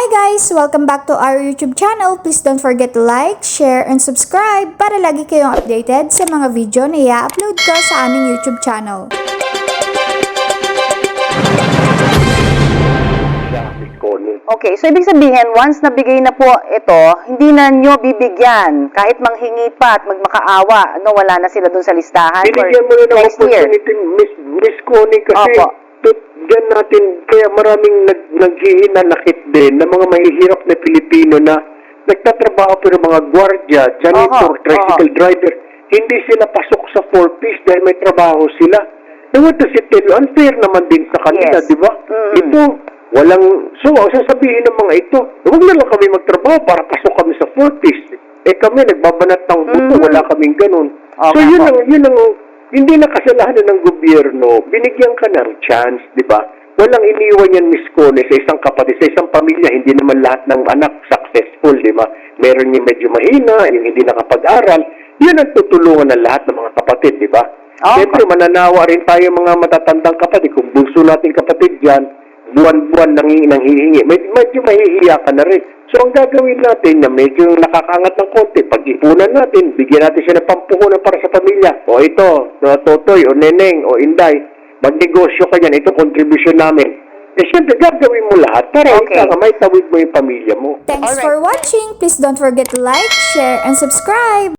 Hi guys! Welcome back to our YouTube channel. Please don't forget to like, share, and subscribe para lagi kayong updated sa mga video na i-upload ko sa aming YouTube channel. Okay, so ibig sabihin, once nabigay na po ito, hindi na nyo bibigyan kahit manghingi pa at magmakaawa, no, wala na sila dun sa listahan for Binigyan mo na ng next year. opportunity, Miss Connie, kasi Opo. Diyan natin, kaya maraming naghihinanakit din ng mga mahihirap na Pilipino na nagtatrabaho pero mga gwardiya, janitor, tricycle driver, hindi sila pasok sa 4-piece dahil may trabaho sila. And what does it tell you? Unfair naman din sa kanila, Yes. di ba? Ito, walang, so, sasabihin ng mga ito, huwag na lang kami magtrabaho para pasok kami sa 4-piece. Eh kami, nagbabanat ng buto, wala kaming ganun. So yun ang, hindi na kasalanan ng gobyerno, binigyan ka ng chance, di ba? Walang iniwan yan, Miss Connie, sa isang kapatid, sa isang pamilya, hindi naman lahat ng anak successful, di ba? Meron yung medyo mahina, yung hindi nakapag-aral, yun ang tutulungan ng lahat ng mga kapatid, di ba? Siyempre, mananawa rin tayo mga matatandang kapatid. Kung bunso natin kapatid dyan, buwan-buwan nang hihingi. Medyo mahihiya ka na rin. So, ang gagawin natin na medyo nakakaangat ng konti, pag-ipunan natin, bigyan natin siya ng pampuhunan para sa pamilya. O ito, Totoy, o Neneng, o Inday, magnegosyo ka dyan, ito contribution namin. Eh, siyempre, gagawin mo lahat para may tawid mo yung pamilya mo. Thanks for watching. Please don't forget to like, share, and subscribe.